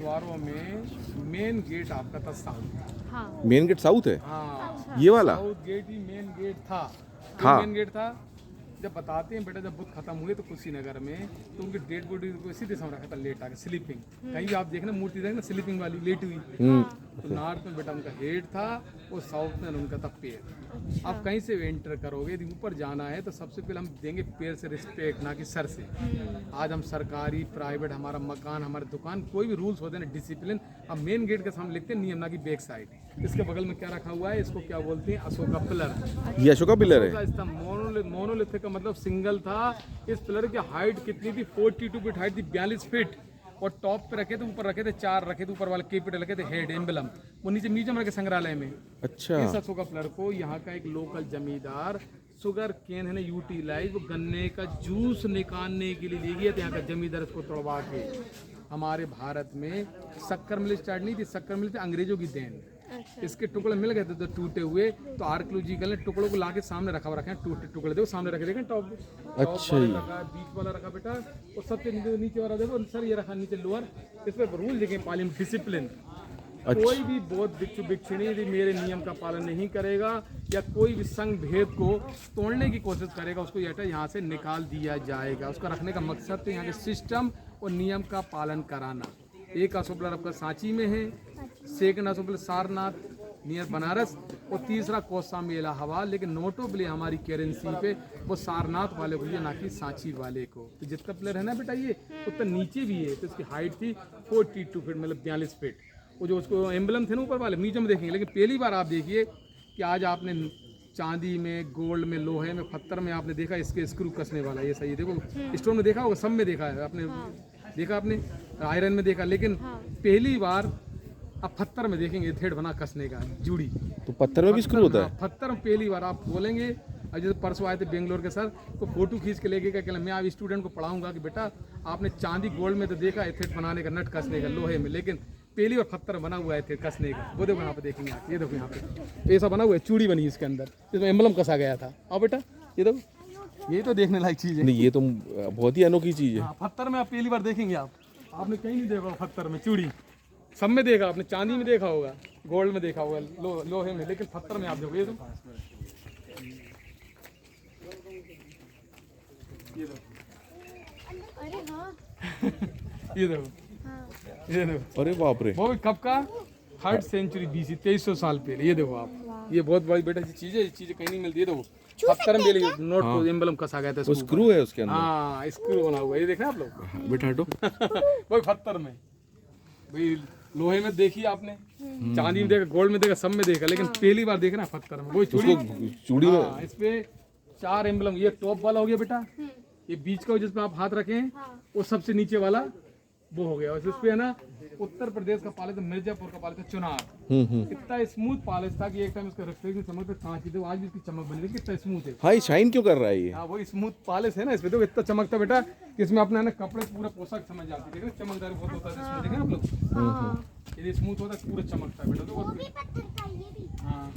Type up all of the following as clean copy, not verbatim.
गुरुद्वारों में main gate आपका था साउथ। हाँ मेन गेट साउथ है हाँ, ये वाला? साउथ गेट ही मेन गेट था। हाँ। मेन गेट था। जब बताते हैं बेटा, जब बुद्ध खत्म हुए तो कुशीनगर में, तो उनकी डेड बॉडी को इसी समय रखा था लेटा के, स्लीपिंग। कहीं भी आप देखना मूर्ति देखना स्लीपिंग वाली लेटी हुई। तो नॉर्थ में बेटा उनका हेड था और साउथ में उनका था पैर। आप कहीं से एंटर करोगे, यदि ऊपर जाना है तो सबसे पहले हम देंगे पैर से रिस्पेक्ट, ना कि सर से। आज हम सरकारी प्राइवेट, हमारा मकान, हमारी दुकान, कोई भी रूल्स होते हैं ना, डिसिप्लिन। अब मेन गेट के सामने लिखते हैं नियम, ना कि बैक साइड। इसके बगल में क्या रखा हुआ है, इसको क्या बोलते हैं, अशोका पिलर। ये अशोका पिलर है। अशोका स्तंभ मोनोलिथिक का मतलब सिंगल था। इस पिलर की हाइट कितनी थी, 42 फीट हाइट थी, 42 फीट। और टॉप पे रखे थे, ऊपर रखे थे 4 रखे थे, ऊपर वाले कैपिटल रखे थे, हेड एम्बलम। वो नीचे म्यूजियम रखे संग्रहालय में। अच्छा। इस अशोका पिलर को यहाँ का एक लोकल जमींदार शुगर केन है ना यूटिलाइज, वो गन्ने का जूस निकालने के लिए ले गया था। यहाँ का जमींदार इसको तोड़वा के हमारे भारत में शक्कर मिल स्टार्ट नहीं थी, शक्कर मिल थी अंग्रेजों की देन। इसके टुकड़े मिल गए थे तो टूटे हुए, तो आर्कियोलॉजिकल ने टुकड़ों को लाके सामने रखा हुआ, रखे हैं टूटे टुकड़े, देखो सामने रखे, देखें टॉप। अच्छा वाला रखा, बीच वाला रखा बेटा, और सबसे नीचे वाला देखो सर, ये रखा नीचे लोअर। इस पे रूल लिखे पार्लियामेंट डिसिप्लिन। कोई भी बौद्ध भिक्षु भिक्षुणी यदि मेरे नियम का पालन नहीं करेगा या कोई भी संघ भेद को तोड़ने की कोशिश करेगा, उसको यहाँ से निकाल दिया जाएगा। उसका रखने का मकसद तो यहाँ के सिस्टम और नियम का पालन कराना। एक अशोक पिलर आपका सांची में है, second Ashok pillar Sarnath near Banaras, और तीसरा कौसाम्बी इलाहाबाद। लेकिन नोटोबली हमारी करेंसी पे वो सारनाथ वाले को, ये ना कि सांची वाले को। तो जितना पिलर है ना बेटा, ये उतना नीचे भी है। तो इसकी हाइट थी 42 फीट, मतलब 42 फीट। वो जो उसको एम्बलम थे ना ऊपर वाले, म्यूजियम में देखेंगे। लेकिन पहली बार आप देखिए कि आज आपने चांदी में, गोल्ड में, लोहे में, पत्थर में आपने देखा इसके स्क्रू कसने वाला। ये सही देखो, स्टोन में देखा होगा, सब में देखा है आपने। देखा आपने, आयरन में देखा, लेकिन पहली बार आप पत्थर में देखेंगे थ्रेड बना कसने का, जुड़ी। तो पत्थर में भी स्क्रू होता है? पत्थर में पहली बार आप बोलेंगे। और जैसे परसों आए थे बेंगलोर के सर, तो फोटो खींच के लेके क्या, मैं आप स्टूडेंट को पढ़ाऊंगा कि बेटा आपने चांदी गोल्ड में तो देखा है थ्रेड बनाने का, नट कसने का लोहे में, लेकिन पहली बार पत्थर बना हुआ है थ्रेड कसने का। वो देखो यहाँ पे देखेंगे आप, ये देखो यहाँ पे ऐसा बना हुआ है, चूड़ी बनी इसके अंदर, इसमें एम्बलम कसा गया था। आओ बेटा ये देखो, ये तो देखने लायक चीज़ है। नहीं, ये तो बहुत ही अनोखी चीज है। पत्थर में आप पहली बार देखेंगे। आपने कहीं नहीं देखा पत्थर में चूड़ी, सब में देखा आपने, चांदी में देखा होगा, गोल्ड में देखा होगा, लोहे में, लेकिन पत्थर में आप देखो। ये देखो, अरे हाँ ये देखो, ये देखो। अरे बाप रे। वो भी कब का, 3rd सेंचुरी BC, 2300 साल पहले। ये देखो आप, ये बहुत बड़ी बेटा चीज़ है, ये चीज़ कहीं नहीं मिलती। ये देखो पत्थर में नोट को एम्बलम कसा गया था, वो स्क्रू है उसके अंदर। हाँ स्क्रू बना हुआ है, ये देखा आप लोग। बेटा हटो। वही पत्थर में, भाई लोहे में देखी आपने, चांदी में देखा, गोल्ड में देखा, सब में देखा, लेकिन पहली बार देखना पत्थर में। वही चूड़ी में। हाँ, इस पे 4 एम्बलम। ये टॉप वाला हो गया बेटा, ये बीच का जिस पे आप हाथ रखें, वो सबसे नीचे वाला वो हो गया। और इस पे है ना, उत्तर प्रदेश का पालित, मिर्जापुर का पालित चुनार। इतना स्मूथ पॉलिश था कि एक टाइम इसका रिफ्लेक्शन चमक पे कांच थी, आज भी इसकी चमक बनी, कितना स्मूथ है। हाँ, ये शाइन क्यों कर रहा है ये? हाँ वही स्मूथ पॉलिश है ना इसमें, तो इतना चमकता बेटा कि इसमें अपने ना कपड़े पूरा पोशाक समझ जाती है। चमकदार बहुत होता है इसमें, देखें आप लोग, ये स्मूथ होता है, पूरा चमकता है बेटा। तो हाँ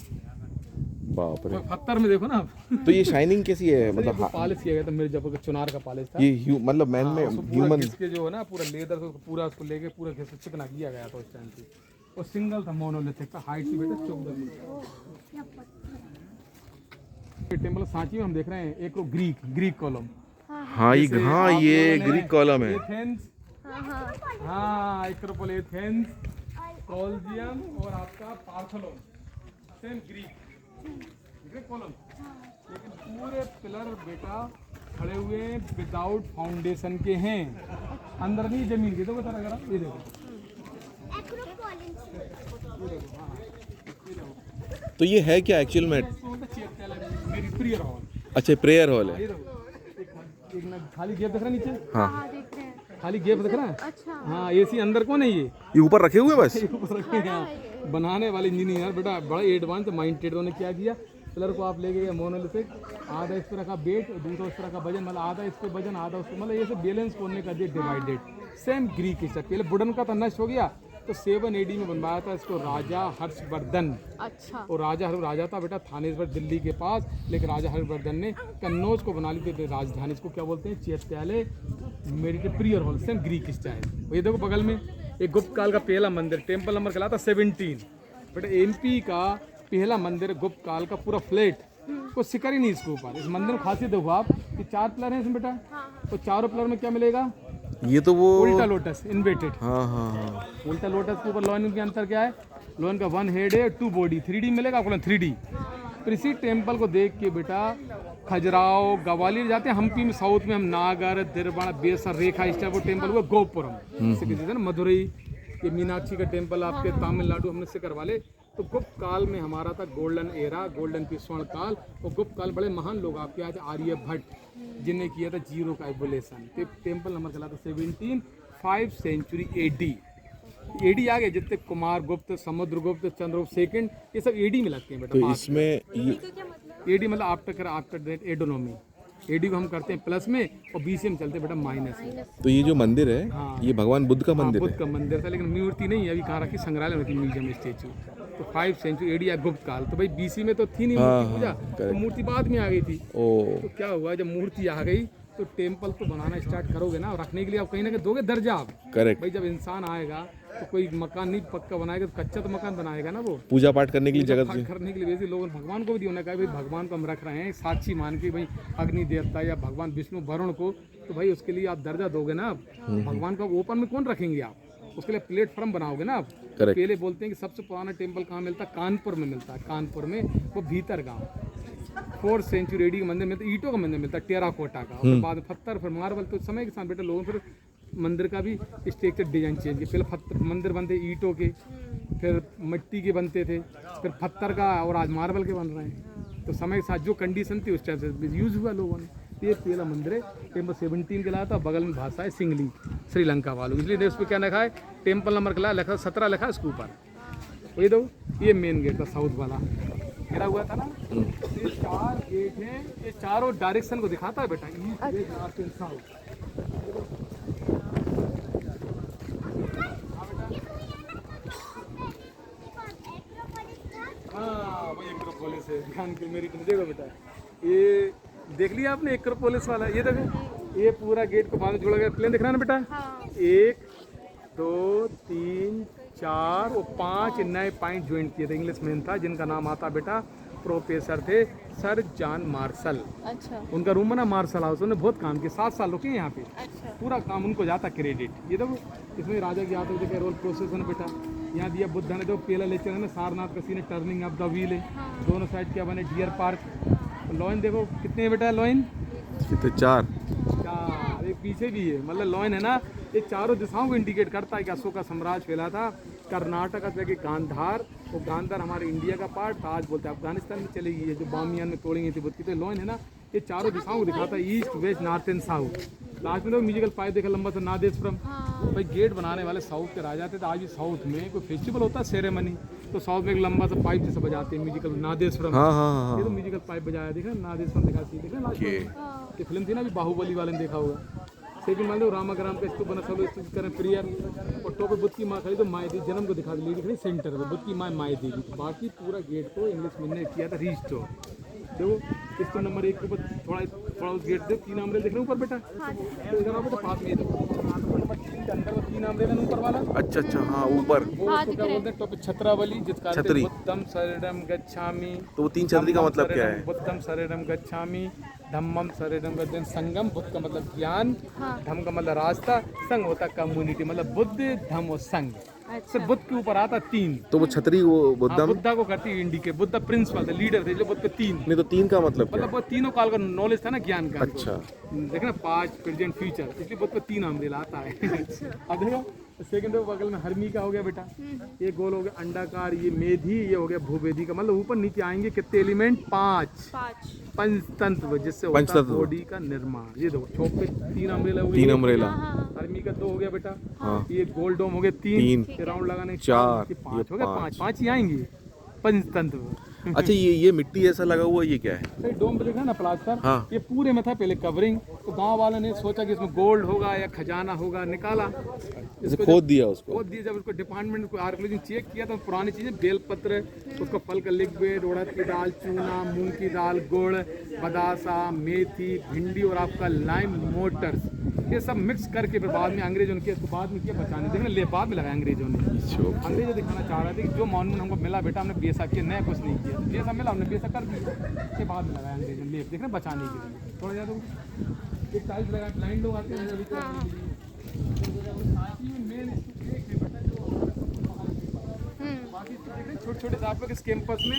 बाप रे। पत्थर में देखो ना आप। तो ये शाइनिंग कैसी है, मतलब पॉलिश किया गया था, मिर्जापुर का चुनार का पॉलिश था। ये मतलब मैन में ह्यूमन इसके जो है ना पूरा लेदर को पूरा उसको लेके पूरा घिस चिकना किया गया था उस टाइम पे। और सिंगल था, मोनोलिथिक का, हाइट थी बेटा 14 मीटर। टेम्पल सांची में हम देख रहे हैं एक ग्रीक कॉलम। हाँ ये ग्रीक कॉलम है। एथेंस, हाँ एक्रोपोल, एथेंस, कोलिजियम और आपका पार्थेनोन, सेम ग्रीक कॉलम। लेकिन पूरे पिलर बेटा खड़े हुए विदाउट फाउंडेशन के हैं, अंदर नहीं जमीन के। तो बता रहा अगर ये देखो, तो ये है क्या एक्चुअल में? मेरी प्रेयर हॉल। अच्छा, प्रेयर हॉल है। एक ना खाली गेप दिख रहा है नीचे, हाँ देख रहे हैं। खाली गेप दिख रहा है। अच्छा हाँ एसी अंदर कौन है, ये ऊपर रखे हुए बस। बनाने वाले इंजीनियर बेटा बड़ा एडवांस माइंडेड, उन्होंने क्या किया, पिलर को आप लेके गए मोनोलिथिक, आधा इस पर रखा वेट और दूसरा उस तरह का वजन, मतलब आधा इस पे वजन आधा उस पे, मतलब ये सब बैलेंस करने का दिया डिवाइडेड। सेम ग्रीक हिस्सा, पहले वुडन का तो नष्ट हो गया, तो 7 AD में बनवाया था इसको राजा हर्षवर्धन। अच्छा। और राजा था बेटा थानेश्वर दिल्ली के पास, लेकिन राजा हर्षवर्धन ने कन्नौज को बना ली थी राजधानी। इसको क्या बोलते हैं, चैत्यालय मेडिटेरियल हॉल, सेम ग्रीक स्टाइल। ये देखो बगल में ये गुप्त काल का पहला मंदिर, टेम्पल नंबर कहलाता 17। बट एमपी का पहला मंदिर गुप्त काल का पूरा फ्लैट, कोई शिखर ही नहीं इसके ऊपर। इस मंदिर में खासियत देखो आप कि 4 पिलर हैं इसमें बेटा, तो चारों पिलर में क्या मिलेगा? ये तो वो उल्टा लोटस इन्वर्टेड। हाँ हाँ हाँ उल्टा लोटस के ऊपर लॉयन के अंतर क्या है? लॉयन का 1 हेड है, 2 बॉडी, 3D मिलेगा आपको, 3D। तो इसी टेम्पल को देख के बेटा खजुराहो, ग्वालियर जाते हैं, हम्पी में साउथ में हम नागर, दिरबाड़ा, बेसर, रेखा, इस टाइप को टेम्पल हुआ गोपुरम से किसी ना मदुरई, ये मीनाक्षी का टेम्पल आपके तमिलनाडु हमने से करवा ले। तो गुप्त काल में हमारा था गोल्डन एरा, गोल्डन पीस स्वर्ण काल। और गुप्त काल बड़े महान लोग आपके आए थे, आर्यभट्ट जिन्हें किया था जीरो का एवोल्यूशन। टेम्पल नंबर चला था 17, 5 सेंचुरी AD। एडी आ गए जितने कुमार गुप्त, समुद्रगुप्त, चंद्रगुप्त सेकंड, ये सब एडी में लगते हैं बेटा। तो इसमें ये एडी मतलब आफ्टर दैट एडोनॉमी। एडी को हम करते हैं प्लस में और BC में चलते हैं बेटा माइनस में। तो ये जो मंदिर है हाँ। ये भगवान बुद्ध का मंदिर बुद्ध है। का मंदिर था, लेकिन मूर्ति नहीं है अभी, कहाँ रखी? संग्रहालय में रखी, म्यूजियम स्टेचू। तो 5 सेंचुरी AD या गुप्त काल। तो भाई BC में तो थी नहीं मूर्ति पूजा, तो मूर्ति बाद में आ गई थी। ओ तो क्या हुआ, जब मूर्ति आ गई तो टेम्पल तो बनाना स्टार्ट करोगे ना, और रखने के लिए आप कहीं ना कहीं दोगे दर्जा आप। करेक्ट। भाई जब इंसान आएगा तो कोई मकान नहीं पक्का बनाएगा, तो कच्चा तो मकान बनाएगा ना वो, पूजा पाठ करने के लिए जगह पूजा पाठ करने के लिए। वैसे लोगों ने भगवान को भी दिया, उन्होंने कहा भाई भगवान को हम रख रहे हैं साक्षी मान के, भाई अग्नि देवता या भगवान विष्णु वरुण को, तो भाई उसके लिए आप दर्जा दोगे ना आप। भगवान को ओपन में कौन रखेंगे आप? उसके लिए प्लेटफॉर्म बनाओगे ना आप। पहले बोलते हैं कि सबसे पुराना टेम्पल कहाँ मिलता है? कानपुर में मिलता है। कानपुर में वो भीतर गाँव 4 सेंचुरी AD का मंदिर मिलता है, ईंटों का मंदिर मिलता है, टेराकोटा का। उसके बाद पत्थर, फिर मार्बल। तो समय के साथ बेटा लोगों फिर मंदिर का भी स्ट्रक्चर डिजाइन चेंज किया। पहले पत्थर मंदिर बनते ईंटों के, फिर मिट्टी के बनते थे, फिर पत्थर का, और आज मार्बल के बन रहे हैं। तो समय के साथ जो कंडीशन थी उस टाइप से यूज हुआ लोगों ने। ये पहला मंदिर है, टेम्पल 17 के लाया था। बगल में भाषा है सिंगली, श्रीलंका वालों, इसलिए उस पर क्या लिखा है? टेम्पल नंबर के लिखा 17 लिखा है उसके ऊपर। ये दो, ये मेन गेट था साउथ वाला, गिरा हुआ था ना। ये 4 गेट हैं, ये चारों डायरेक्शन को दिखाता है बेटा, east west north and south. हाँ वो एक्रोपोलिस है, ध्यान के मेरी तुम देखो बेटा, ये देख लिया आपने एक्रोपोलिस वाला? ये देखो, ये पूरा गेट को बाद में जोड़ा गया, प्लेन दिख रहा है ना बेटा? 1 2 3 4 और 5 नए पॉइंट ज्वाइन किए थे। इंग्लिश मैन था जिनका नाम आता बेटा, प्रोफेसर थे सर जॉन मार्शल। अच्छा। उनका रूम है ना मार्शल हाउस, उन्होंने बहुत काम किया, 7 साल रुके यहाँ पे। अच्छा। पूरा काम उनको जाता क्रेडिट। ये देखो इसमें राजा की आते हुए रोल प्रोसेस है बेटा। यहाँ दिया बुद्ध ने, देखो पहला लेक्चर है ना सारनाथ का सीन, टर्निंग ऑफ द व्हील है। दोनों साइड क्या बने? Deer park. लॉइन देखो कितने है बेटा? लॉइन कितने? 4। एक पीछे भी है, मतलब लॉइन है ना, ये चारों दिशाओं को इंडिकेट करता है कि अशोक का साम्राज्य फैला था। कर्नाटक का जगह गांधार, वो गांधार हमारे इंडिया का पार्ट था, आज बोलते हैं अफगानिस्तान में चली गई है, जो बामियान में तोड़ेंगे थी बुद्ध की। तो लॉइन है ना, ये चारों दिशाओं को दिखाता है, east west north and south. Last में तो म्यूजिकल पाइप देखा लंबा सा, नादेशपुरम। भाई गेट बनाने वाले साउथ के राजा थे, तो आज भी साउथ में कोई फेस्टिवल होता है सेरेमनी, तो साउथ में एक लंबा सा पाइप जैसा बजाते हैं म्यूजिकल, नादेशपुरम। हाँ हाँ ये तो म्यूजिकल पाइप बजाया, देखा नादेशपुरम दिखा, देखा लास्ट में ये फिल्म थी ना अभी बाहुबली वाले ने देखा होगा। सेकंड मान लो रामाग्राम का स्तूप बना, सब स्तूप करें प्रियर, और टॉप पे बुद्ध की माँ खड़ी, तो माई देवी जन्म को दिखा दी, लेडी खड़ी सेंटर में, बुद्ध की माँ माई देवी। बाकी पूरा गेट को इंग्लिश में ने किया था रिस्टोर। देखो स्तूप नंबर 1 के ऊपर थोड़ा उस गेट से 3 आमले दिख रहे ऊपर बेटा, तो इधर आओ बेटा पास में, देखो नंबर 3 के अंदर वो 3 आमले ना ऊपर वाला। अच्छा अच्छा हाँ ऊपर। वो उसको क्या बोलते हैं? टॉप छत्रावली, जिसका अर्थ है छतरी। बुद्धम शरणम गच्छामि। तो वो 3 छतरी का मतलब क्या है? बुद्धम शरणम गच्छामि, धम्मम शरणम गच्छामि। संगम, बुद्ध का मतलब ज्ञान, धम्म का मतलब रास्ता, संग होता कम्युनिटी, मतलब बुद्ध धम्म और संग। सिर्फ बुद्ध के ऊपर आता 3। तो वो छतरी वो बुद्धम बुद्धा को करती है इंडिकेट, बुद्ध प्रिंसिपल थे, लीडर थे, जो बुद्ध पे 3। नहीं, तो 3 का मतलब क्या मतलब वो तीनों काल का नॉलेज था ना, ज्ञान का। अच्छा। देखना पास्ट प्रेजेंट फ्यूचर, इसलिए बुद्ध पे 3 अम्ब्रेला आता है। अब देखो सेकंड बगल में हरमी का हो गया बेटा, ये गोल हो गया अंडाकार, ये मेधी, ये हो गया भूवेदी का, मतलब ऊपर नीचे आएंगे कितने एलिमेंट? 5 पंचतंत्र, जिससे होता है बॉडी का निर्माण। ये देखो चौक पे 3 अम्ब्रेला हो गए, 3 अम्ब्रेला। हरमी का 2 हो गया बेटा। हाँ। ये गोल डोम हो गए 3, राउंड लगाने 4, 5 हो गया, 5 ही आएंगे पंचतंत्र। अच्छा ये मिट्टी ऐसा लगा हुआ है, ये क्या है? सही डोम पे देखा ना प्लास्टर, हाँ। ये पूरे में था पहले कवरिंग, तो गांव वालों ने सोचा कि इसमें गोल्ड होगा या खजाना होगा, निकाला जैसे खोद दिया उसको। खोद दिया। जब उसको डिपार्टमेंट को आर्कियोलॉजी चेक किया तो पुरानी चीजें बेलपत्र, उसको फल का लिक्विड, उड़द की दाल, चूना, मूंग की दाल, गुड़, बदासा, मेथी, भिंडी और आपका लाइम मोटर्स, ये सब मिक्स करके फिर बाद में अंग्रेजों ने इसको बाद में किया बचाने, देखना ले बाद में लगाया अंग्रेजों ने। अंग्रेजों दिखाना चाह रहे थे कि जो मॉन्यूमेंट हमको मिला बेटा हमने बेसा किया, नया कुछ नहीं किया, जैसा मिला हमने बेसा कर दिया, के बाद में लगाया अंग्रेजों ने, देख रहे बचाने के लिए। थोड़ा ज़्यादा एक टाइल्स लगाया, ब्लाइंड लोग आते हैं बाकी छोटे छोटे आप लोग इस कैंपस में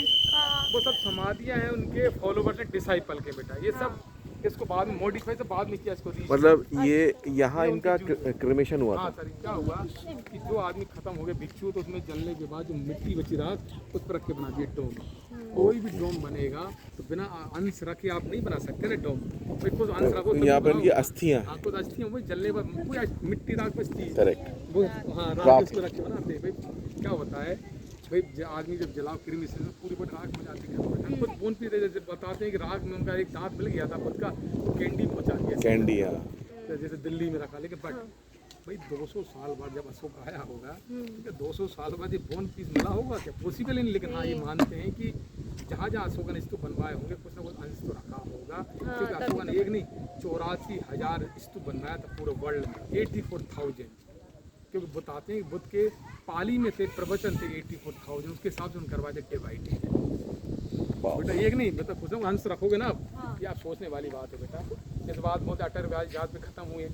वो सब समाधियाँ हैं उनके फॉलोवर्स हैं, डिसाइपल के बेटा, ये सब इसको बाद में मॉडिफाई से बाद में किया इसको। मतलब ये यहाँ इनका क्रिमेशन हुआ हाँ था। सर, क्या हुआ कि जो आदमी खत्म हो गए भिक्षु, तो उसमें जलने के बाद जो मिट्टी बची राख उस पर रख के बना दिए डोम। कोई भी डोम बनेगा तो बिना अंश रखे आप नहीं बना सकते ना डोम, भाई कुछ अंश रखो। यहाँ पर इनकी अस्थियाँ, हाँ कुछ अस्थियाँ वही जलने पर पूरा मिट्टी राख बचती है, करेक्ट, वो हाँ राख उसको रख के बनाते हैं। भाई क्या होता है भाई आदमी जब जलाओ कृमि से पूरी बड़ी राख में जाती है, खुद बोन पीते जैसे बताते हैं कि राख में उनका एक दांत मिल गया था खुद का, वो कैंडी पहुँचा दिया कैंडी, जैसे दिल्ली में रखा। लेकिन बट भाई 200 साल बाद जब अशोक आया होगा, ठीक है, 200 साल बाद ये बोन पीस मिला होगा क्या? पॉसिबल ही नहीं। लेकिन हाँ ये मानते हैं कि जहाँ जहाँ अशोक ने स्तूप बनवाए होंगे कुछ ना कुछ अंश तो रखा होगा, क्योंकि अशोक ने एक नहीं 84,000 स्तूप बनवाया था पूरे वर्ल्ड में, 84,000, क्योंकि बताते हैं कि बुद्ध के पाली में थे, प्रवचन थे 84,000, उसके हिसाब से उन करवा दे डिवाइड। बेटा एक नहीं बेटा कुछ ना अंश रखोगे ना आप, ये आप सोचने वाली बात है बेटा। इस बात मोदी अटल बिहारी जहाज पे खत्म हुए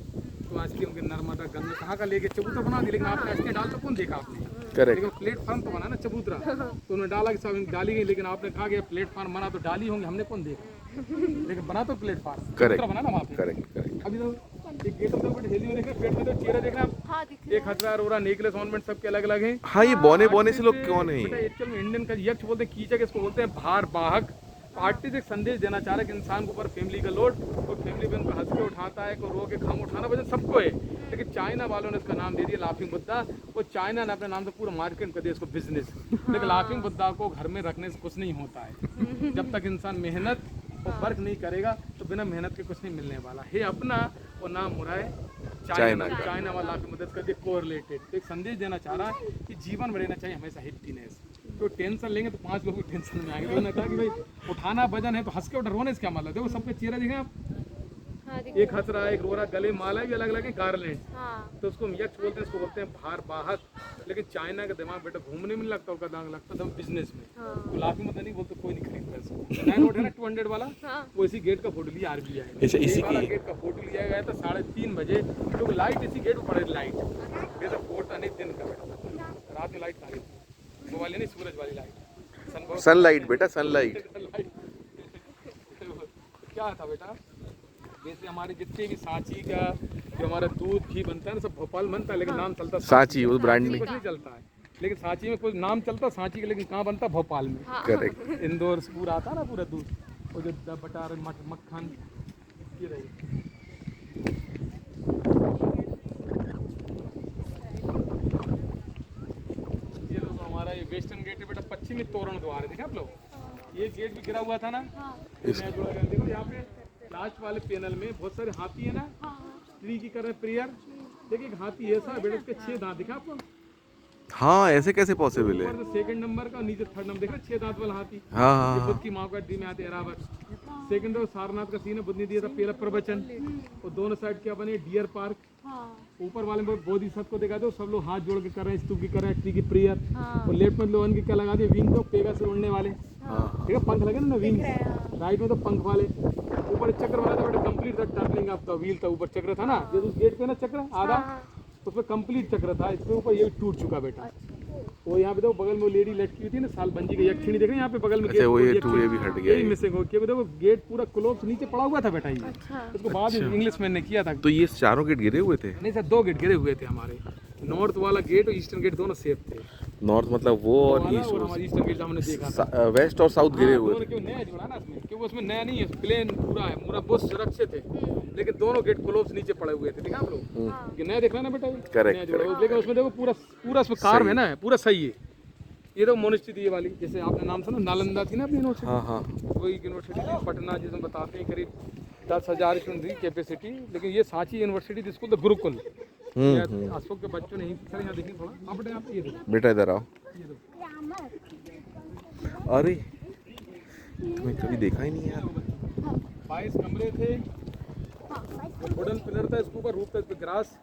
तो आज की उनके नर्मदा गंगा कहाँ का लेके चबूतरा बना दी, लेकिन आपने अस्थियाँ डाल तो कौन देखा आपने? करेक्ट। लेकिन प्लेटफॉर्म तो बना ना चबूतरा, तो उन्होंने डाला कि सब डाली गई, लेकिन आपने कहा कि प्लेटफॉर्म बना तो डाली होंगी, हमने कौन देखा? लेकिन बना तो प्लेटफॉर्म करेक्ट बना ना वहाँ पे। करेक्ट। अभी तो एक गेट ऑफ द हेली में देख रहे, पेट में तो चेहरा देख रहे हैं आप, एक हजार और नेकलेस ऑर्नामेंट सबके अलग अलग हैं। हाँ ये बौने से लोग कौन है? बेटा एक्चुअल में इंडियन का यक्ष बोलते हैं, कीचक इसको बोलते हैं, भार वाहक। आर्टिस्ट एक संदेश देना चाह रहा है कि इंसान के ऊपर फैमिली का लोड, कोई फैमिली पे उनको हंस के उठाता है, कोई रो के खाम उठाना वजन सबको है। लेकिन चाइना वालों ने इसका नाम दे दिया लाफिंग बुद्धा, वो चाइना ने अपने नाम से पूरा मार्केट कर दिया इसको बिजनेस। लेकिन लाफिंग बुद्धा को घर में रखने से कुछ नहीं होता है, जब तक इंसान मेहनत और वर्क नहीं करेगा तो बिना मेहनत के कुछ नहीं मिलने वाला है। अपना और नाम हो रहा है चाइना वाला की मदद कर दिया कोरिलेटेड। तो एक संदेश देना चाह रहा है कि जीवन में रहना चाहिए हमेशा हैप्पीनेस। तो टेंशन लेंगे तो 5 लोग भी टेंशन में आएंगे। तो उन्होंने कहा कि भाई उठाना वजन है तो हंस के उठा, रोने से क्या मतलब? देखो सबके चेहरे देखें आप, एक हंस रहा है, एक रो रहा है, गले माला भी अलग अलग है, गार्लैंड। तो उसको यक्ष बोलते हैं, इसको बोलते हैं भार वाहक। लेकिन चाइना का दिमाग बेटा घूमने में लगता है, दांग लगता था बिजनेस में। तो लाफिंग मतलब नहीं बोलते, कोई नहीं खरीदता इसको। नया नोट है ना 200 वाला, वो इसी गेट का फोटो लिया आरबीआई, इसी गेट का फोटो लिया गया था 3:30 बजे, क्योंकि लाइट इसी गेट पर पड़े, लाइट बेटा फोटो नहीं दिन का बेटा, रात में लाइट खाली वो वाली नहीं, सूरज वाली लाइट, सनलाइट बेटा, सनलाइट। क्या था बेटा, जैसे हमारे जितने भी सांची का जो हमारा दूध घी बनता है ना सब भोपाल बनता है, लेकिन नाम चलता सांची, वो ब्रांड कुछ नहीं चलता है, लेकिन सांची में कुछ नाम चलता सांची का, लेकिन कहाँ बनता भोपाल में। करेक्ट। इंदौर से पूरा आता ना पूरा दूध, और जो बटर मक्खन ये रही। ये लोग हमारा ये वेस्टर्न गेट है बेटा, पश्चिमी तोरण द्वार है, देखे आप लोग, ये गेट भी गिरा हुआ था ना, देखो यहाँ पे लास्ट वाले पैनल में बहुत सारे हाथी है ना, स्त्री की कर रहे प्रेयर। देखिए एक हाथी ऐसा है बेटा, उसके 6 दांत दिखा आपको? हाँ ऐसे कैसे पॉसिबल है? सेकंड नंबर का, नीचे थर्ड नंबर, देख रहे 6 दांत वाला हाथी। हाँ ये बुद्ध की माँ का डी में आते हैं रावत। सेकंड और सारनाथ का सीन है, बुद्ध ने दिया था पहला प्रवचन, और दोनों साइड क्या बने, डियर पार्क। ऊपर वाले में बोधिसत्व को दिखा दो, सब लोग हाथ जोड़ के कर रहे हैं, स्तूप की कर रहे हैं, ट्री की प्रेयर। और लेफ्ट में लोगन के क्या लगा दिए, विंग को, पेगा से उड़ने वाले, ठीक है, पंख लगे ना विंग। राइट में तो पंख वाले, ऊपर चक्र वाला था बेटा, कंप्लीट था टर्निंग ऑफ द व्हील था, ऊपर चक्र था ना, जो उस गेट पे ना चक्र आधा, उसमें कंप्लीट चक्र था, इसके ऊपर ये टूट चुका बेटा। वो यहाँ पे देखो बगल में वो लेडी लटकी हुई थी ना, सालबंजी की यक्षिणी, देख रहे हैं यहाँ पे बगल में। अच्छा वो ये भी हट गया, मिसिंग हो, क्योंकि देखो गेट पूरा क्लोज नीचे पड़ा हुआ था बेटा, ये उसको बाद में इंग्लिशमैन ने किया था। तो ये चारों गेट गिरे हुए थे? नहीं सर, 2 गेट गिरे हुए थे हमारे, नॉर्थ वाला गेट और ईस्टर्न गेट दोनों सेफ थे। नॉर्थ मतलब वो और हमारा ईस्टर्न गेट हमने देखा था। वेस्ट और साउथ गिरे हुए थे। क्यों नया जुड़ा ना इसमें, क्योंकि उसमें नया नहीं है, प्लेन पूरा है, पूरा बहुत सुरक्षित है, लेकिन दोनों गेट क्लोज नीचे पड़े हुए थे, देखा आप लोग? नया देख रहा ना बेटा, करेक्ट। लेकिन उसमें देखो पूरा उसमें कार है ना, पूरा सही है, ये तो मोनेस्ट्री थी ये वाली, जैसे आपने नाम सुना नालंदा थी ना अपनी यूनिवर्सिटी, हाँ हाँ वही यूनिवर्सिटी थी पटना, जिसमें बताते हैं करीब 10,000 स्टूडेंट थी कैपेसिटी। लेकिन ये सांची यूनिवर्सिटी थी, स्कूल तो गुरुकुल। अशोक के बच्चों ने सर यहाँ देखिए थोड़ा आप बेटा, ये देखो बेटा इधर आओ। ये देखो अरे मैं कभी देखा ही नहीं यार। 22 कमरे थे, वुडन पिलर था, इसके ऊपर रूफ था, इस पे ग्रास।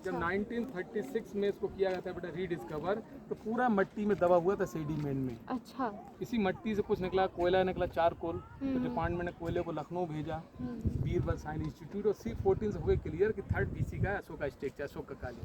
जब 1936 में इसको किया गया था बेटा रीडिस्कवर, तो पूरा मिट्टी में दबा हुआ था सेडिमेंट में। अच्छा। इसी मिट्टी से कुछ निकला, कोयला निकला, चारकोल। तो डिपार्टमेंट ने कोयले को लखनऊ भेजा, बीरबल साइंस इंस्टीट्यूट, और C14 से हो गए क्लियर कि 3rd BC का है अशोक का स्ट्रक्चर, अशोक का काली।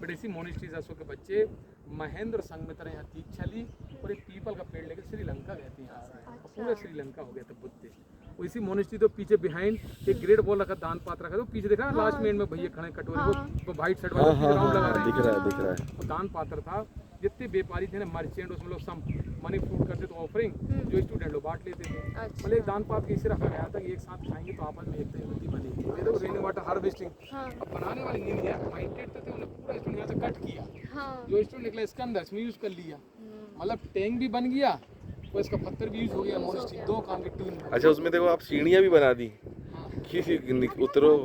बट इसी मोनेस्ट्री से अशोक के बच्चे महेंद्र संघमित्रा यहाँ दीक्षा ली, और एक पीपल का पेड़ लेकर श्रीलंका गए थे यहाँ से, और पूरा श्रीलंका हो गया था बुद्ध। वो इसी मोनेस्ट्री तो पीछे बिहाइंड एक ग्रेट बॉल रखा, दान पात्र रखा, तो पीछे देखा ना लास्ट में एंड में भैया खड़े कटोरे को व्हाइट शर्ट वाले राउंड लगा रहे हैं, दिख रहा है। और दान पात्र था। जितने व्यापारी थे ना मर्चेंट, उसमें लोग सम मनी फ्रूट करते तो ऑफरिंग, जो स्टूडेंट लोग बांट लेते थे। मतलब एक दान पात्र इसे रखा गया था कि एक साथ खाएंगे तो आपस में एकता युक्ति बनेगी। ये तो रेन वाटर हार्वेस्टिंग अब बनाने वाली नहीं है, माइंडेड थे उन्होंने पूरा स्टूडेंट यहाँ से कट किया, जो स्टूडेंट निकला इसके अंदर इसमें यूज कर लिया, मतलब टैंक भी बन गया, और इसका पत्थर भी यूज हो गया। मोनेस्ट्री 2 काम की टीम। अच्छा उसमें देखो आप सीढ़ियाँ भी बना दी कि उतरो।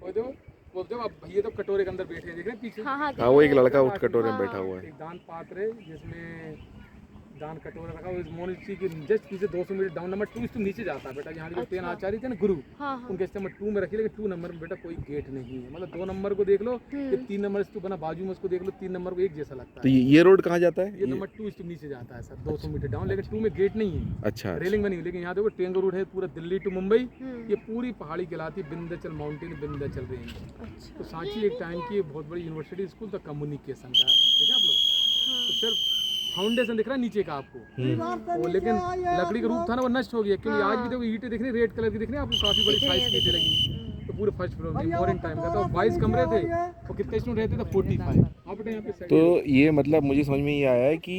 और देखो वो जब आप भैया तो कटोरे के अंदर बैठे हैं, देख रहे हैं पीछे। हाँ वो एक लड़का उस कटोरे में बैठा हुआ है। एक दान पात्र है जिसमें दान कटोरा रखा हुआ। इस मोनेस्ट्री के जस्ट पीछे 200 मीटर डाउन नंबर 2 तो नीचे जाता है बेटा, जहाँ जो 10 आचार्य थे ना गुरु, उनके नंबर 2 में रखी, लेकिन 2 नंबर में बेटा कोई गेट नहीं है। मतलब 2 नंबर को देख लो, ये 3 नंबर से बना बाजू में उसको देख लो, 3 नंबर को एक जैसा लगता तो है। ये रोड कहाँ जाता है? ये नंबर 2 नीचे जाता है सर, 200 मीटर डाउन, लेकिन 2 में गेट नहीं है। अच्छा रेलिंग बनी हुई, लेकिन यहाँ देखो ट्रेन का रूट है पूरा दिल्ली टू मुंबई। ये पूरी पहाड़ी कहलाती है विंध्याचल माउंटेन, विंध्याचल रेंज। तो सांची एक टाइम की बहुत बड़ी यूनिवर्सिटी स्कूल था कम्युनिकेशन का, ठीक है आप लोग। तो सिर्फ फाउंडेशन दिख रहा है नीचे का आपको, वो लेकिन लकड़ी का रूप था ना वो नष्ट हो गया, क्योंकि आज भी देखो ईंटें दिख रही रेड कलर की दिख रही है आपको, काफी बड़ी साइज की ईंटें लगी। तो पूरे फर्स्ट फ्लोर में मॉडर्न टाइम का था, 22 कमरे थे, और कितने स्टूडेंट रहते थे 45। आप यहाँ पे तो ये मतलब मुझे समझ में ये आया है कि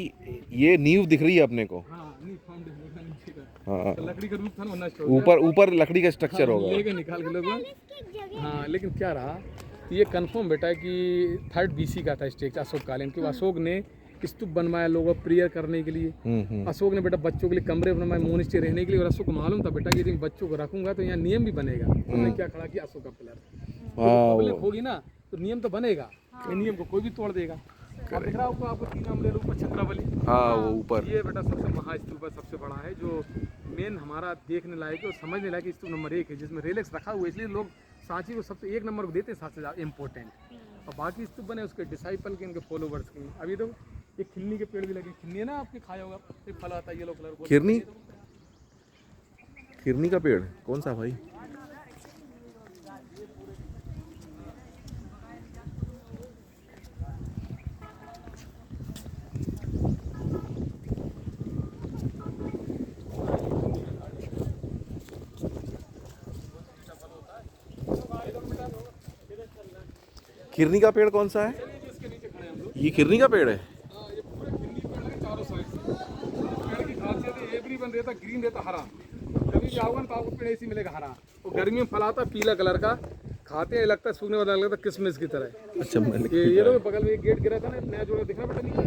ये नींव दिख रही है अपने को। हाँ नहीं फाउंडेशन दिख रहा है नीचे का। हाँ तो लकड़ी का रूप था ना वो नष्ट हो गया, ऊपर लकड़ी का स्ट्रक्चर होगा। लेके निकाल के लोग। हाँ लेकिन क्या रहा, ये कंफर्म बेटा कि 3rd BC का था स्ट्रक्चर अशोक कालीन, क्योंकि अशोक ने स्तूप बनवाया लोगों को प्रेयर करने के लिए। अशोक ने बेटा बच्चों के लिए कमरे बनवाए मोनेस्ट्री रहने के लिए, और अशोक को मालूम था बेटा कि यदि बच्चों को रखूंगा तो यहाँ नियम भी बनेगा। उन्होंने क्या खड़ा किया, अशोक का पिलर। पब्लिक होगी ना तो नियम तो बनेगा, ये नियम को कोई भी तोड़ देगा। आप दिख रहा होगा आपको 3 नाम ले लो, छत्रावली। हाँ वो ऊपर ये बेटा सबसे महास्तूप है, सबसे बड़ा है, जो मेन हमारा देखने लायक और समझने लायक स्तूप नंबर 1 है, जिसमें रेलेक्स रखा हुआ है, इसलिए लोग सांची को सबसे 1 नंबर को देते हैं, सबसे ज़्यादा इम्पोर्टेंट। और बाकी स्तूप बने उसके डिसाइपल के, इनके फॉलोवर्स के। अभी तो ये खिन्नी के पेड़ भी लगे, खिन्नी है ना आपके खाया होगा, एक फल आता है येलो कलर। खिरनी का पेड़ कौन सा भाई? खिरनी का पेड़ कौन सा है? ये खिरनी का पेड़ है। ये पूरे खिन्नी पेड़ लगे चारों साइड से। पेड़ की खासियत है एवरी वन रहता ग्रीन, रहता हरा। कभी भी आओगे ना तो आपको पेड़ ऐसी मिलेगा हरा, और गर्मी में फल आता पीला कलर का, खाते हैं लगता है सूखने वाला, लगता है किशमिश की तरह। अच्छा ये लोग बगल में एक गेट गिरा था ना नया जोड़ा, दिख रहा बेटा नीचे,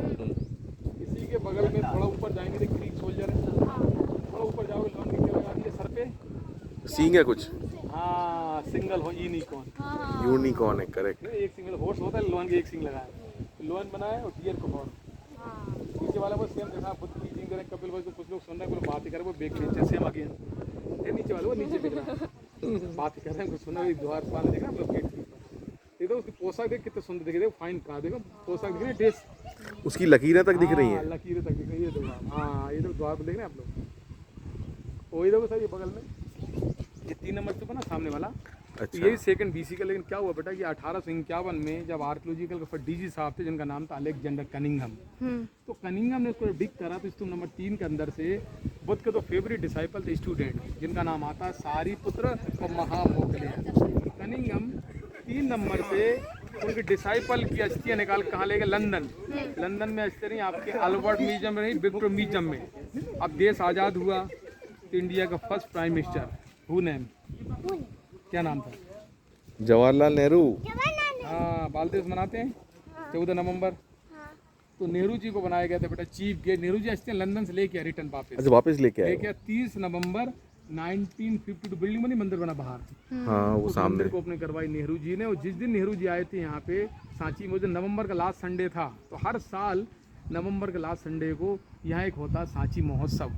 इसी के बगल में थोड़ा ऊपर जाएंगे तो क्रीक सोल्जर है, थोड़ा ऊपर जाओगे लोन नीचे लगा दिए सर पे, सींग है कुछ। हाँ सिंगल हो यूनिकॉर्न, यूनिकॉर्न है करेक्ट। एक सिंगल हॉर्स होता है, लोन की एक सिंग लगाया, लोन बनाया, और डियर को हॉर्न। नीचे वाला वो सेम देखा, बुद्ध की जिंग करें, कपिल भाई को कुछ लोग सुन रहे हैं, कुछ बात ही कर रहे हैं, वो बैक बेंचर सेम अगेन। ये नीचे वाला वो नीचे दिख रहा है, बात ही कर रहे हैं, कुछ सुन रहे हैं, द्वार पाल देख रहे हैं आप लोग गेट कीपर। ये तो उसकी पोशाक देख कितने सुंदर दिखे, देखो फाइन कहा, देखो पोशाक दिख रही है, ड्रेस उसकी लकीरें तक दिख रही हैं। लकीरें तक दिख रही है द्वार। हाँ ये तो द्वार को देख रहे हैं आप लोग, वही देखो सर ये बगल में ये 3 नंबर से बना सामने वाला। अच्छा। यही 2nd BC का। लेकिन क्या हुआ बेटा कि 1851 में जब आर्कियोलॉजिकल का DG साहब थे, जिनका नाम था अलेक्जेंडर कनिंघम, तो कनिंघम ने उसको डिग करा, तो स्तूप नंबर 3 के अंदर से बुद्ध के तो फेवरेट डिसाइपल थे स्टूडेंट, जिनका नाम आता है सारीपुत्र और महामोगले। कनिंघम 3 नंबर से उनके डिसाइपल की अस्थियाँ निकाल कहाँ ले गए, लंदन। लंदन में अस्थियाँ आपके अल्बर्ट म्यूजियम में नहीं, विक्टोर म्यूजियम में। अब देश आज़ाद हुआ तो इंडिया का first prime minister who name, क्या नाम था? जवाहरलाल नेहरू। हाँ बाल दिवस मनाते हैं 14 नवंबर। तो नेहरू जी को बनाया गया था बेटा चीफ गेस्ट। नेहरू जी असते लंदन से लेके आए रिटर्न वापस, अच्छा वापस लेके आए लेके आए 30 नवंबर 1952 बिल्डिंग बनी, मंदिर बना बाहर। हाँ वो उस सामने मंदिर को ओपनिंग करवाई नेहरू जी ने। और जिस दिन नेहरू जी आए थे यहाँ पे सांची में, उस दिन नवंबर का लास्ट संडे था। तो हर साल नवंबर के लास्ट संडे को यहाँ एक होता सांची महोत्सव।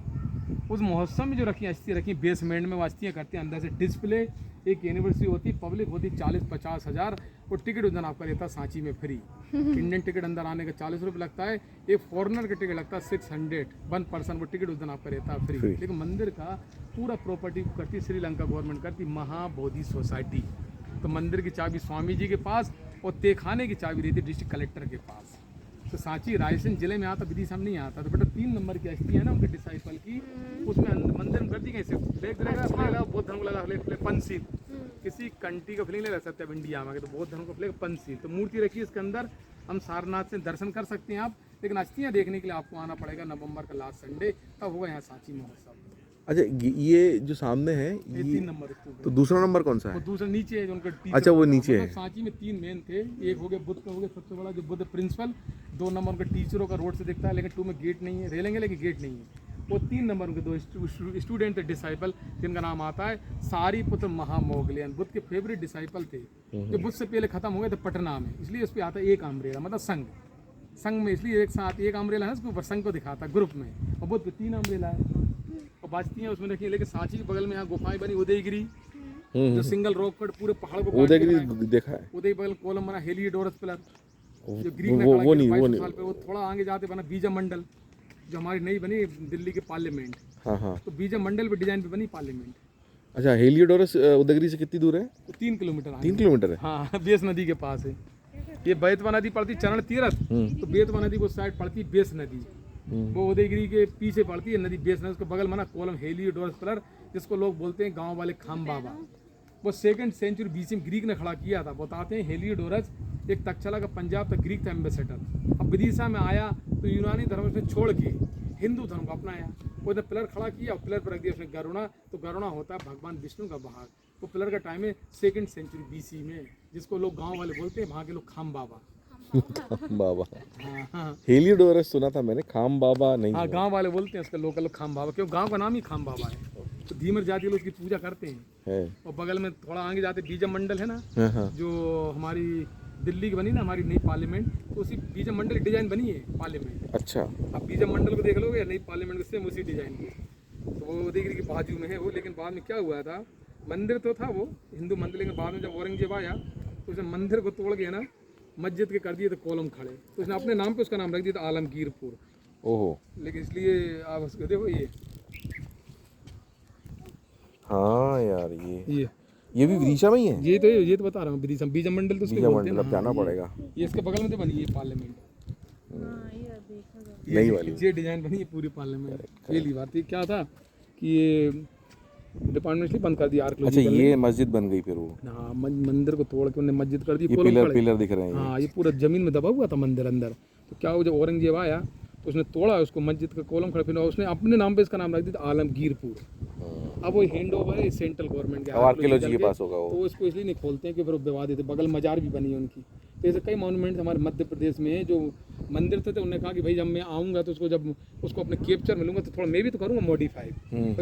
उस महोत्सव में जो रखी अस्थियाँ रखी बेसमेंट में, वो अस्थियाँ करते हैं अंदर से डिस्प्ले। एक यूनिवर्सिटी होती, पब्लिक होती 40-50 हज़ार। और टिकट उस दिन आपका रहता सांची में फ्री। इंडियन टिकट अंदर आने का 40 रुपये लगता है, एक फॉरेनर का टिकट लगता है 600 1 पर्सन। वो टिकट उस दिन आपका रहता है फ्री। लेकिन मंदिर का पूरा प्रॉपर्टी करती श्रीलंका गवर्नमेंट करती महाबोधि सोसाइटी। तो मंदिर की चाबी स्वामी जी के पास और तेखाने की चाबी रहती डिस्ट्रिक्ट कलेक्टर के पास। तो सांची रायसेन जिले में आता, विदिशा में नहीं आता। तो बेटा 3 नंबर की अस्थि है ना उनके डिसाइपल की, उसमें मंदिर में कर दी गई सिर्फ फ्लैग लगा, बौद्ध धर्म को लगा फ्लैग पंचशील। किसी कंट्री का फ्लैग नहीं लगा सकते अब इंडिया में, तो बौद्ध धर्म का फ्लैग पंचशील। तो मूर्ति रखी है इसके अंदर। हम सारनाथ से दर्शन कर सकते हैं आप, लेकिन अस्थियाँ देखने के लिए आपको आना पड़ेगा नवंबर का लास्ट संडे, तब होगा यहाँ सांची महोत्सव। अच्छा ये जो सामने है ये 3 नंबर स्टूल तो दूसरा नंबर कौन सा वो है? दूसरा नीचे है जो उनका टीचर। अच्छा वो नीचे है। सांची में 3 मेन थे, एक हो गया बुद्ध का, हो गया सबसे बड़ा जो बुद्ध प्रिंसिपल। 2 नंबर उनका टीचरों का रोड से दिखता है, लेकिन 2 में गेट नहीं है, रेलिंग है लेकिन गेट नहीं है। वो 3 नंबर उनके 2 स्टूडेंट थे डिसाइपल, जिनका नाम आता है सारीपुत्र महामोगलियन। बुद्ध के फेवरेट डिसाइपल थे, जो बुद्ध से पहले खत्म हो गए थे पटना में। इसलिए उस पर आता है एक अम्ब्रेला, मतलब संघ। संघ में इसलिए एक साथ एक अम्ब्रेला है, उसके ऊपर संघ को दिखाता है ग्रुप में। और बुद्ध पे 3 अम्ब्रेला है और बाजती हैं उसमें रखी है। लेकिन सांची के बगल में यहाँ गुफाएं बनी, उदयगिरी जो सिंगल रॉक कट पूरे पहाड़ को उदयगिरी देखा है। उदय बगल कोलम बना हेलियोडोरस पिलर, जो ग्रीक वो में खड़ा नहीं, किया वो 2200 साल पे। वो थोड़ा आगे जाते बना बीजा मंडल, जो हमारी नई बनी दिल्ली के पार्लियामेंट। हाँ हाँ। तो बीजा मंडल पे डिजाइन पे बनी पार्लियामेंट। अच्छा हेलियोडोरस उदयगिरी से कितनी दूर है? तो 3 किलोमीटर 3 किलोमीटर है। हाँ, बेस नदी के पास है। ये बेतवा नदी पड़ती चरण तीरथ, तो बेतवा नदी को साइड पड़ती बेस नदी। वो उदयगिरी के पीछे पड़ती है नदी बेस नदी। उसके बगल में ना कोलम हेलियोडोरस पिलर, जिसको लोग बोलते हैं गांव वाले खाम बाबा। वो 2nd सेंचुरी बीसी में ग्रीक ने खड़ा किया था। बताते हैं हेलियोडोरस एक तक्षशिला का पंजाब तक ग्रीक था एम्बेसडर। अब विदिशा में आया तो यूनानी धर्म से छोड़ के हिंदू धर्म को अपनाया। उसने पिलर खड़ा किया और पिलर पर रख दिया उसने गरुड़ा। तो गरुड़ा होता है भगवान विष्णु का वाहन। वो पिलर का टाइम है 2nd सेंचुरी बीसी में, जिसको लोग गांव वाले बोलते हैं, वहाँ के लोग खाम बाबा। खाम बाबा। हाँ हाँ हेलियोडोरस सुना था मैंने, खाम बाबा नहीं। हाँ, गांव वाले बोलते हैं उसका लोकल लोग खाम बाबा, क्यों गांव का नाम ही खाम बाबा है। तो धीमर जाति लोग उसकी पूजा करते हैं। है। और बगल में थोड़ा आगे जाते बीजा मंडल है ना, हाँ हाँ। जो हमारी दिल्ली की बनी ना हमारी नई पार्लियामेंट, तो उसी बीजा मंडल की डिजाइन बनी है पार्लियामेंट। अच्छा। अब बीजा मंडल को देख लोगे या नई पार्लियामेंट के सेम उसी डिजाइन की। तो वो उदयगिरी की बाजू में है वो। लेकिन बाद में क्या हुआ था, मंदिर तो था वो हिंदू मंदिर, लेकिन बाद में जब औरंगजेब आया तो उसने मंदिर को तोड़ के ना मस्जिद के कर दिए थे कॉलम खड़े। तो उसने अपने नाम पे उसका नाम रख दिया था आलमगीरपुर। ओहो। लेकिन इसलिए आप उसको देखो हाँ यार ये भी विदिशा में ही है। ये तो बता रहा हूँ विदिशा बीजा मंडल तो उसको बोलते हैं अब जाना पड़ेगा। ये इसके बगल में तो बनी है पार्लियामेंट, नई वाली ये डिजाइन बनी है पूरी पार्लियामेंट। पहली बात थी क्या था कि ये डिपार्टमेंट इसलिए बंद कर दिया अच्छा ये मस्जिद बन गई फिर वो। हाँ, मंदिर को तोड़ के उन्होंने मस्जिद कर दी। ये पिलर दिख रहे हैं। हाँ, ये पूरा जमीन में दबा हुआ था मंदिर अंदर। तो क्या हुआ, जब औरंगजेब आया तो उसने तोड़ा उसको, मस्जिद का कॉलम खड़ा, फिर उसने अपने नाम पे इसका नाम रख दिया था आलमगीरपुर। अब वो हैंड ओवर है सेंट्रल गवर्नमेंट के आर्कियोलॉजी के पास होगा वो। तो इसको इसलिए नहीं खोलते हैं कि फिर विवादित है। बगल मजार भी बनी है उनकी। तो ऐसे कई मॉन्यूमेंट्स हमारे मध्य प्रदेश में है जो मंदिर थे। तो उन्होंने कहा कि भाई जब मैं आऊँगा तो उसको जब उसको अपने कैप्चर मिलूंगा तो थोड़ा मैं भी तो करूँगा मॉडिफाई।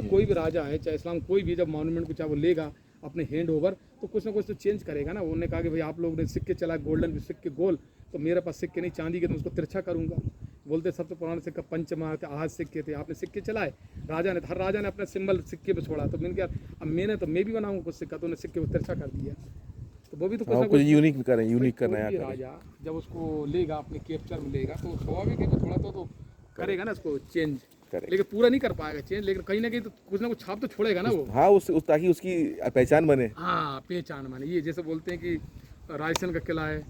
कोई भी राजा है चाहे इस्लाम कोई भी, जब मॉन्यूमेंट को चाहे वो लेगा अपने हैंड ओवर तो कुछ ना कुछ तो चेंज करेगा ना। उन्होंने कहा कि भाई आप लोग ने सिक्के चलाए गोल्डन सिक्के गोल, तो मेरे पास सिक्के नहीं चांदी के, तो उसको तिरछा करूंगा। बोलते सबसे पुराने सिक्का पंचमहार थे, आज सिक्के थे, आपने सिक्के चलाए। राजा ने, हर राजा ने अपना सिंबल सिक्के पे छोड़ा। तो मैंने कहा अब मैं भी बनाऊंगा कुछ सिक्का, तो उन्हें सिक्के को तिरछा कर दिया। तो वो भी तो कुछ यूनिक करना है। राजा जब उसको लेगा अपने कैप्चर में लेगा तो स्वाभाविक है कि थोड़ा तो करेगा ना उसको चेंज, लेकिन पूरा नहीं कर पाएगा चेंज, लेकिन कहीं ना कहीं तो कुछ ना कुछ छाप तो छोड़ेगा ना वो। हाँ ताकि उसकी पहचान बने। हाँ, पहचान बने। ये जैसे बोलते हैं कि रायसेन का किला है,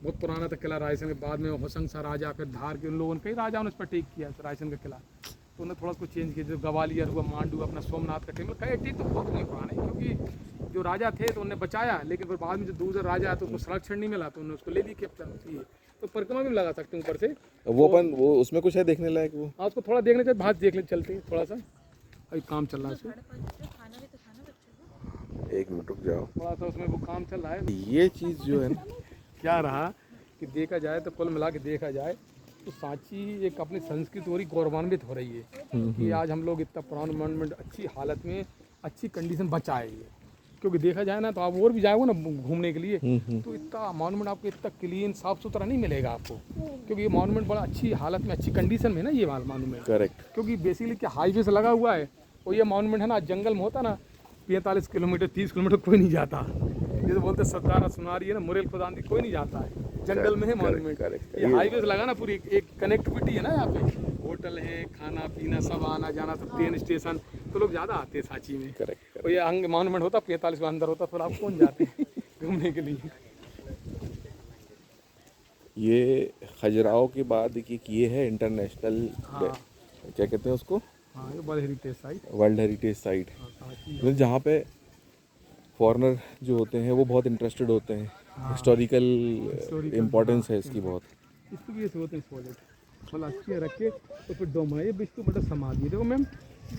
बहुत पुराना था किला रायसेन के। बाद में होशंग सा राजा, फिर धार के उन लोगों ने कई राजाओं ने उस पर टेक किया रायसेन का किला। तो उन्होंने थोड़ा कुछ चेंज किया। जो ग्वालियर हुआ, मांडू, अपना सोमनाथ का टेम्पल, कई टेक तो बहुत हुए पुराने, क्योंकि जो राजा थे तो उन्हें बचाया। लेकिन फिर बाद में जो दूसरा राजा है तो उसको संरक्षण नहीं मिला, तो उन्होंने उसको ले ली कैप्चर। तो परिक्रमा भी लगा सकते हैं ऊपर से वो उसमें कुछ है देखने लायक। वो आपको थोड़ा देखने चाहिए, बाहर देख ले चलते हैं थोड़ा सा। अभी काम चल रहा है उसमें, एक मिनट रुक जाओ, थोड़ा सा उसमें वो काम चल रहा है। ये चीज़ जो है ना क्या रहा कि देखा जाए तो कुल मिला के देखा जाए तो सांची एक अपनी संस्कृति और गौरवान्वित हो रही है कि आज हम लोग इतना पुराना मॉन्यूमेंट अच्छी हालत में अच्छी कंडीशन बचाए ये। क्योंकि देखा जाए ना तो आप और भी जाओगे ना घूमने के लिए तो इतना मॉन्यूमेंट आपको इतना क्लीन साफ सुथरा नहीं मिलेगा आपको, क्योंकि ये मॉन्यूमेंट बड़ा अच्छी हालत में अच्छी कंडीशन में है ना ये मॉन्यूमेंट। करेक्ट। क्योंकि बेसिकली क्या हाईवे से लगा हुआ है और ये मॉन्यूमेंट है ना जंगल में होता ना 45 किलोमीटर 30 किलोमीटर कोई नहीं जाता। ये तो बोलते सतारा सुनारी है ना मुरेल खुदांदी कोई नहीं जाता है, जंगल में है मॉन्यूमेंट। ये हाईवे से लगा ना पूरी एक कनेक्टिविटी है ना यहाँ पे, होटल है खाना पीना सब आना जाना सब ट्रेन स्टेशन, तो लोग ज़्यादा आते हैं सांची में। करेक्ट। और ये अंग मॉन्यूमेंट होता 45 के अंदर होता फिर आप कौन जाते हैं घूमने के लिए। ये खजुराहो के बाद एक ये है इंटरनेशनल क्या कहते हैं उसको, हाँ ये world heritage site, world heritage site, मतलब जहाँ पे फॉरेनर जो होते हैं वो बहुत इंटरेस्टेड होते हैं। हिस्टोरिकल इम्पोर्टेंस है इसकी बहुत। इसको भी ऐसे होते हैं सॉलिड मतलब अस्थियाँ रख के तो फिर डोम है। ये स्तूप मतलब समाधि देखो मैम,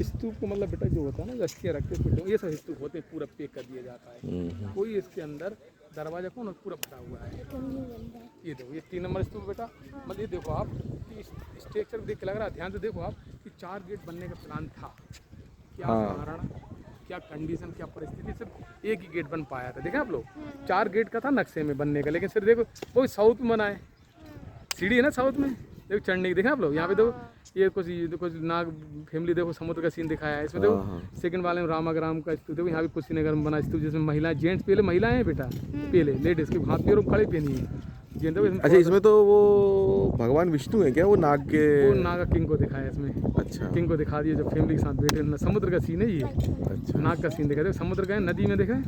स्तूप को मतलब बेटा जो होता है ना अस्थियाँ रख के फिर ये सब स्तूप होते हैं पूरा पैक कर दिया जाता है। कोई इसके अंदर दरवाजा कौन पूरा फटा हुआ है। ये देखो ये 3 नंबर स्तूप बेटा, मतलब ये देखो आप स्ट्रक्चर देख के लग रहा है, ध्यान से देखो आप कि 4 गेट बनने का प्लान था। क्या महाराणा क्या कंडीशन क्या परिस्थिति, सिर्फ एक ही गेट बन पाया था। देखें आप लोग 4 गेट का था नक्शे में बनने का, लेकिन सिर्फ देखो वो साउथ में बना है, सीढ़ी है ना साउथ में देखो चढ़ने की। देखें आप लोग यहाँ पे देखो ये कुछ नाग फैमिली देखो समुद्र का सीन दिखाया है इसमें। देखो सेकंड वाले में रामाग्राम का स्तूप देखो, यहाँ पे कुशीनगर में बना स्तूप जिसमें महिला जेंट्स पहले महिलाएं हैं बेटा, पहले लेडीज के हाथ पैरों खड़े पहनी है। अच्छा इसमें तो वो भगवान विष्णु है क्या, वो नाग के, वो नागा किंग को दिखाया इसमें। अच्छा किंग को दिखा दिया जब फैमिली के साथ बैठे ना, समुद्र का सीन है ये। अच्छा नाग का सीन दिखा देखो, समुद्र का है नदी में देखा है,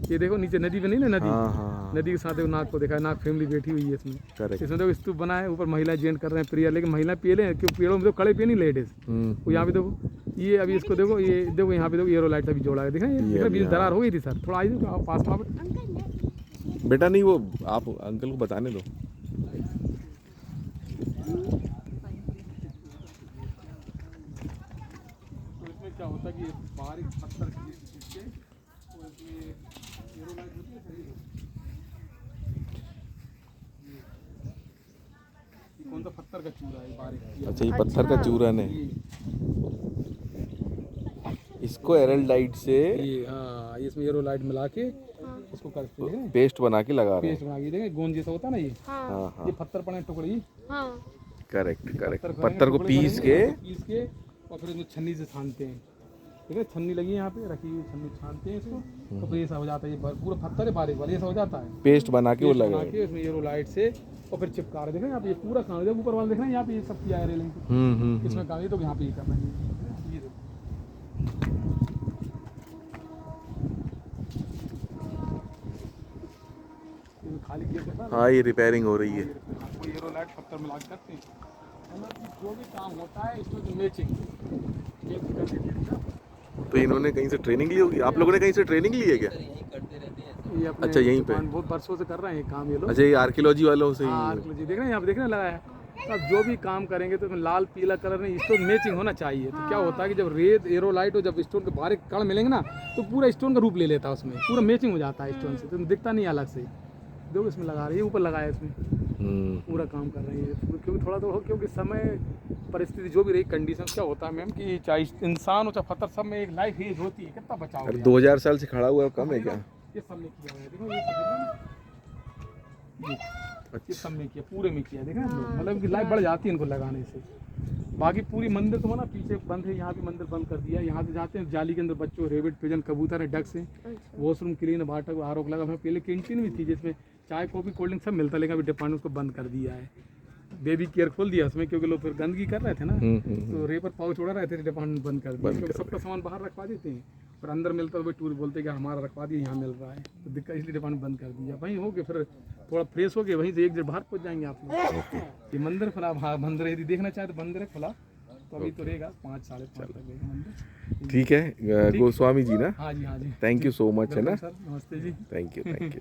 ये देखो नीचे नदी में नहीं ना नदी, नदी के साथ देखो नाग को दिखा है, नाग फैमिली बैठी हुई है इसमें। इसमें देखो स्तूप बना है, ऊपर महिला जेंट कर रहे हैं प्रिया, लेकिन महिला पहले हैं क्यों पेड़ों में तो खड़े पे नहीं लेडीज। वो यहाँ पे देखो ये अभी इसको देखो ये देखो यहाँ पे देखो एरो लाइट अभी जोड़ा है, देखा ये बीच दरार हो गई थी सर, थोड़ा आई दो पास में बेटा। नहीं वो आप अंकल को बताने दो। क्या होता है कि बारीक पत्थर खींच के और इसमें एरो लाइट होती है सही है। कौन सा पत्थर का चूरा है बारीक। अच्छा ये पत्थर का चूरन है, इसको एरल लाइट से ये हाँ इसमें एरो लाइट मिला के उसको करते हैं, पेस्ट बना के लगा रहे हैं। पेस्ट बना के देखेंगे गोंद जैसा होता है ना ये। हाँ ये पत्थर पड़े टुकड़ी। Correct correct. पत्थर को पीस के और फिर इसमें छन्नी से छानते हैं। ठीक है छन्नी लगी यहाँ पे रखी हुई, छन्नी छानते हैं इसको तो फिर ऐसा हो जाता है, ये पूरा पत्थर है बारीक वाला ऐसा हो जाता है। पेस्ट बना के वो लगा के इसमें एरो लाइट से और फिर चिपका रहे। देखें यहाँ पे ये पूरा काम है, ऊपर वाला देखना यहाँ पे ये सब किया है रेलिंग इसमें काम है, तो यहाँ पे ये कर रहे हैं। ये देखो खाली किया। हाँ ये रिपेयरिंग हो रही है। कोई एरो लाइट पत्थर मिला के करते हैं, जो भी काम होता है इसमें मैचिंग। तो इन्होंने कहीं से ट्रेनिंग ली होगी, आप लोगों ने कहीं से ट्रेनिंग ली है क्या? ये अपने अच्छा यहीं पे बहुत बरसों से कर रहे हैं काम ये लोग। अच्छा ये आर्कियोलॉजी वालों से ही। आर्कियोलॉजी देख रहे हैं यहाँ पे देखना लगा है। तो अब जो भी काम करेंगे तो इसमें लाल पीला कलर में स्टोन मैचिंग होना चाहिए। तो क्या होता है कि जब रेत एरो लाइट और जब स्टोन के बारीक कण मिलेंगे ना तो पूरा स्टोन का रूप ले लेता है, उसमें पूरा मैचिंग हो जाता है स्टोन से, तो दिखता नहीं अलग से। देखो इसमें लगा रही है, ऊपर लगाया इसमें पूरा काम कर रही है, क्योंकि थोड़ा तो हो क्योंकि समय परिस्थिति जो भी रही कंडीशन क्या होता है मैम कि चाहे इंसान हो चाहे पत्थर सब में एक लाइफ एज होती है, कितना बचाओ। 2000 साल से खड़ा हुआ है, कम है क्या? ये सब ने किया हुआ है, देखो ये सब ने किया, पूरे में किया, देखा मतलब कि लाइफ बढ़ जाती है इनको लगाने से। बाकी पूरी मंदिर तो ना पीछे बंद है, यहाँ भी मंदिर बंद कर दिया। यहाँ से जाते हैं जाली के अंदर बच्चों रेबिट पिजन कबूतर है डक्स है, वॉशरूम क्लीन वाटर आरोप लगा। पहले कैंटीन भी थी जिसमें चाय कॉफी कोल्ड ड्रिंक सब मिलता, लेकिन अभी डिपार्टमेंट उसको बंद कर दिया है। बेबी केयर खोल दिया उसमें क्योंकि लोग फिर गंदगी कर रहे थे ना, तो रेपर पाउच उड़ा रहे थे, डिपार्टमेंट बंद कर दिया क्योंकि सबका सामान बाहर रखवा देते हैं और अंदर मिलता है, टूर बोलते हैं कि हमारा रखवा दिए यहाँ मिल रहा है, तो दिक्कत इसलिए डिपार्टमेंट बंद कर दिया। वहीं हो गए फिर थोड़ा फ्रेश हो गए, वहीं से एक जगह बाहर पहुँच जाएंगे आप लोग। ये मंदिर खुला, मंदिर यदि देखना चाहे तो मंदिर है खुला, तो अभी तो रहेगा 5 साढ़े 5 तक रहेगा मंदिर। ठीक है गोस्वामी जी ना? हाँ जी हाँ जी, थैंक यू सो मच है ना सर, नमस्ते जी, थैंक यू।